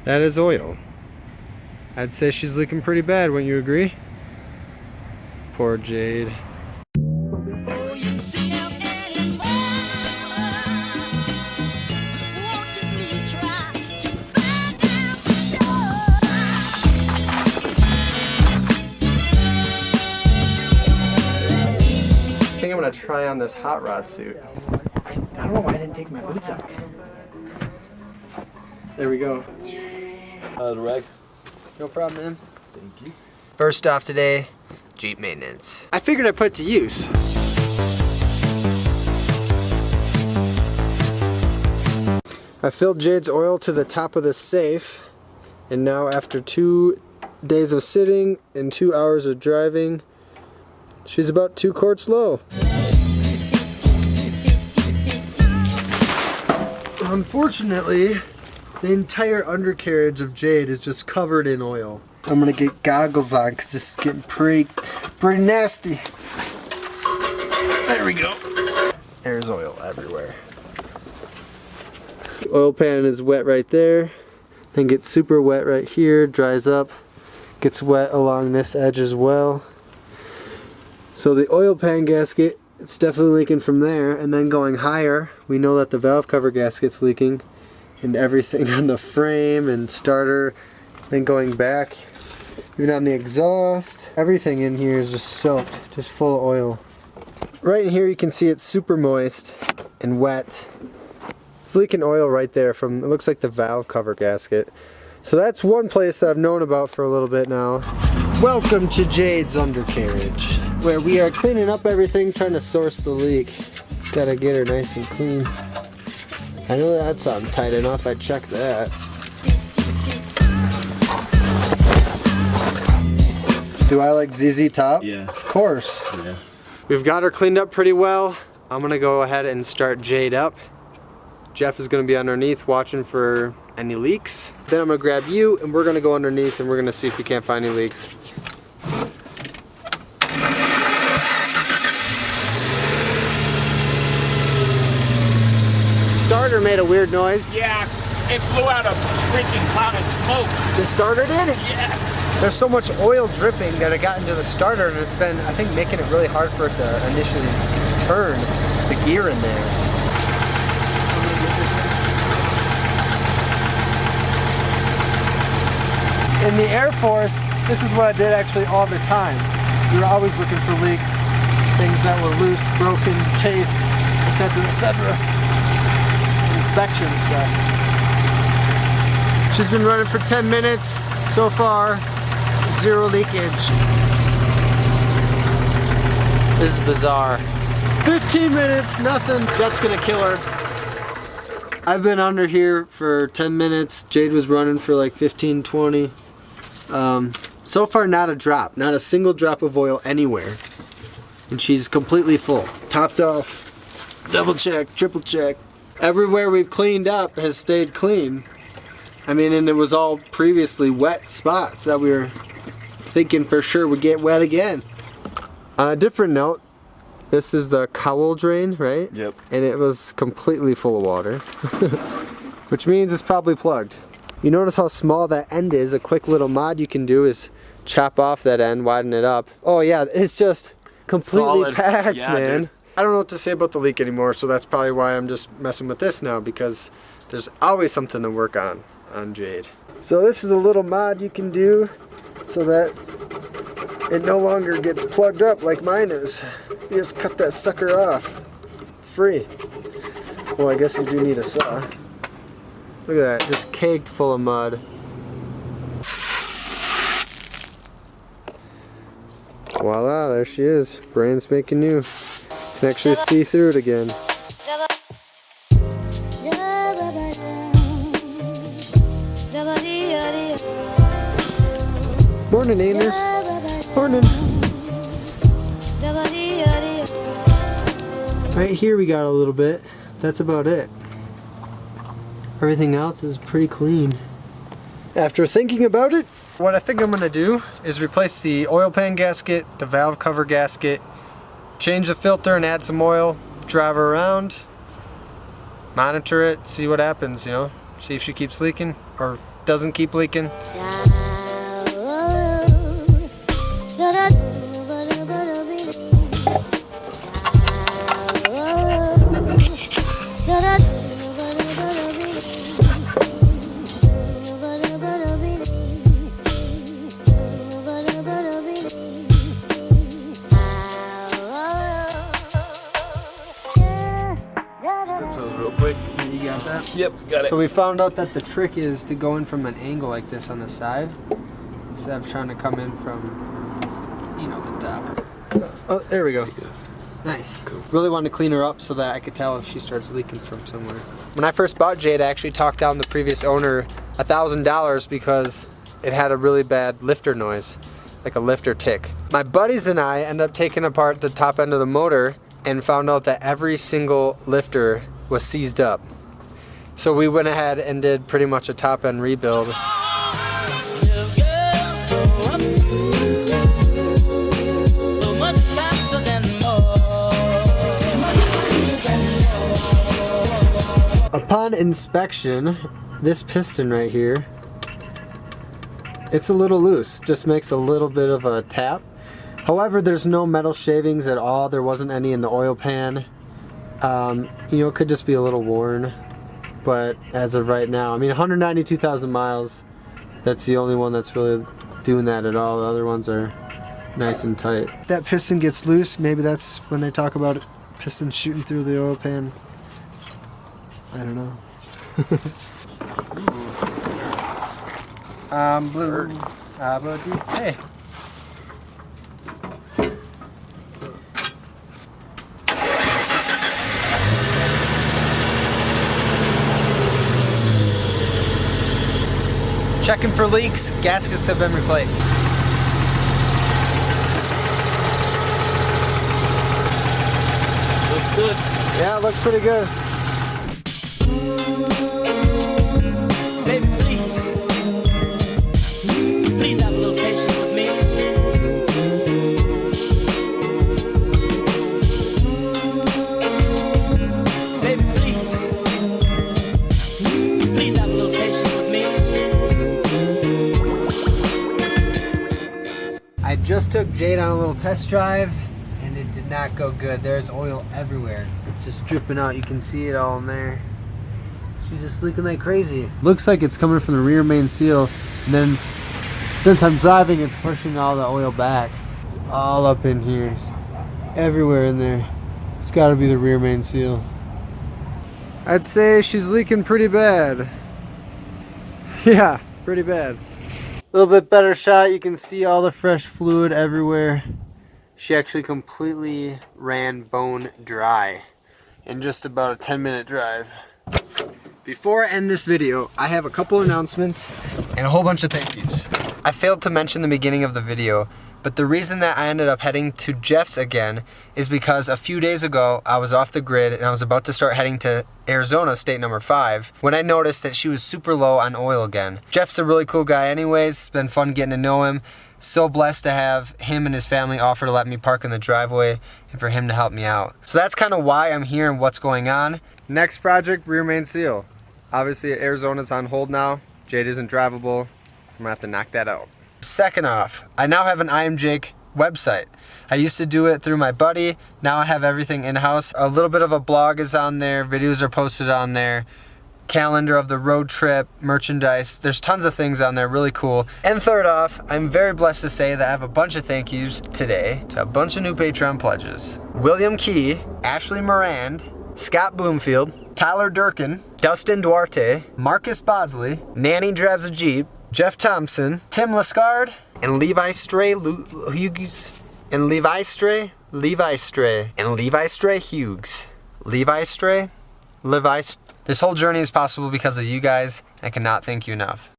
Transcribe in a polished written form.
That is oil. I'd say she's leaking pretty bad, wouldn't you agree? Poor Jade. I think I'm gonna try on this hot rod suit. I don't know why I didn't take my boots off. There we go. The rag. No problem, man. Thank you. First off today, Jeep maintenance. I figured I'd put it to use. I filled Jade's oil to the top of the safe, and now after 2 days of sitting and 2 hours of driving, she's about 2 quarts low. Unfortunately, the entire undercarriage of Jade is just covered in oil. I'm gonna get goggles on because this is getting pretty nasty. There we go. There's oil everywhere. The oil pan is wet right there, then gets super wet right here, dries up, gets wet along this edge as well. So the oil pan gasket, it's definitely leaking from there, and then going higher, we know that the valve cover gasket's leaking, and everything on the frame and starter, then going back, even on the exhaust, everything in here is just soaked, just full of oil. Right in here you can see it's super moist and wet. It's leaking oil right there from, it looks like the valve cover gasket. So that's one place that I've known about for a little bit now. Welcome to Jade's undercarriage, where we are cleaning up everything, trying to source the leak. Gotta get her nice and clean. I know that's something tight enough, I checked that. Do I like ZZ Top? Yeah. Of course. Yeah. We've got her cleaned up pretty well. I'm gonna go ahead and start Jade up. Jeff is gonna be underneath watching for any leaks. Then I'm gonna grab you and we're gonna go underneath and we're gonna see if we can't find any leaks. Starter made a weird noise. Yeah, it blew out a freaking cloud of smoke. The starter did? Yes. There's so much oil dripping that it got into the starter, and it's been, I think, making it really hard for it to initially turn the gear in there. In the Air Force, this is what I did actually all the time. We were always looking for leaks, things that were loose, broken, chafed, etc., etc. Inspection stuff. She's been running for 10 minutes so far, 0 leakage. This is bizarre. 15 minutes, nothing. That's gonna kill her. I've been under here for 10 minutes. Jade was running for like 15, 20. So far not a drop, not a single drop of oil anywhere. And she's completely full, topped off, double check, triple check. Everywhere we've cleaned up has stayed clean. I mean, and it was all previously wet spots that we were thinking for sure would get wet again. On a different note, this is the cowl drain, right? Yep. And it was completely full of water, which means it's probably plugged. You notice how small that end is. A quick little mod you can do is chop off that end, widen it up. Oh yeah, it's just completely Solid. packed, Yeah, man. dude. I don't know what to say about the leak anymore, so that's probably why I'm just messing with this now, because there's always something to work on Jade. So this is a little mod you can do so that it no longer gets plugged up like mine is. You just cut that sucker off. It's free. Well, I guess you do need a saw. Look at that, just caked full of mud. Voila, there she is. Brand spanking new. Can actually see through it again. Morning, Ainers. Morning. Right here we got a little bit. That's about it. Everything else is pretty clean. After thinking about it, what I think I'm gonna do is replace the oil pan gasket, the valve cover gasket, change the filter and add some oil, drive her around, monitor it, see what happens, you know. See if she keeps leaking or doesn't keep leaking. Real quick. You got that? Yep, got it. So we found out that the trick is to go in from an angle like this on the side instead of trying to come in from, you know, the top. Oh, there we go. Nice. Cool. Really wanted to clean her up so that I could tell if she starts leaking from somewhere. When I first bought Jade, I actually talked down the previous owner $1,000 because it had a really bad lifter noise, like a lifter tick. My buddies and I ended up taking apart the top end of the motor and found out that every single lifter was seized up. So we went ahead and did pretty much a top end rebuild. Upon inspection, this piston right here, it's a little loose, just makes a little bit of a tap. However, there's no metal shavings at all. There wasn't any in the oil pan. You know, it could just be a little worn, but as of right now, I mean, 192,000 miles, that's the only one that's really doing that at all. The other ones are nice and tight. If that piston gets loose, maybe that's when they talk about it, piston shooting through the oil pan. I don't know. Blue. Hey. Checking for leaks, gaskets have been replaced. Looks good. Yeah, it looks pretty good. Baby, please have a little patience with me. Baby, please have a little patience with me. I just took Jade on a little test drive and it did not go good. There's oil everywhere. It's just dripping out. You can see it all in there. She's just leaking like crazy. Looks like it's coming from the rear main seal, and then since I'm driving, it's pushing all the oil back. It's all up in here. It's everywhere in there. It's got to be the rear main seal. I'd say she's leaking pretty bad. Yeah, pretty bad. A little bit better shot. You can see all the fresh fluid everywhere. She actually completely ran bone dry in just about a 10-minute drive. Before I end this video, I have a couple announcements and a whole bunch of thank yous. I failed to mention the beginning of the video, but the reason that I ended up heading to Jeff's again is because a few days ago I was off the grid and I was about to start heading to Arizona, state number 5, when I noticed that she was super low on oil again. Jeff's a really cool guy anyways. It's been fun getting to know him. So blessed to have him and his family offer to let me park in the driveway and for him to help me out. So that's kind of why I'm here and what's going on. Next project, rear main seal. Obviously Arizona's on hold now. Jade isn't drivable. I'm gonna have to knock that out. Second off, I now have an iamjake website. I used to do it through my buddy. Now I have everything in-house. A little bit of a blog is on there. Videos are posted on there. Calendar of the road trip, merchandise. There's tons of things on there, really cool. And third off, I'm very blessed to say that I have a bunch of thank yous today to a bunch of new Patreon pledges. William Key, Ashley Morand, Scott Bloomfield, Tyler Durkin, Dustin Duarte, Marcus Bosley, Nanny Drives a Jeep, Jeff Thompson, Tim Lascard, and Levi Stray Hughes, and Levi Stray Hughes. Levi Stray. This whole journey is possible because of you guys. I cannot thank you enough.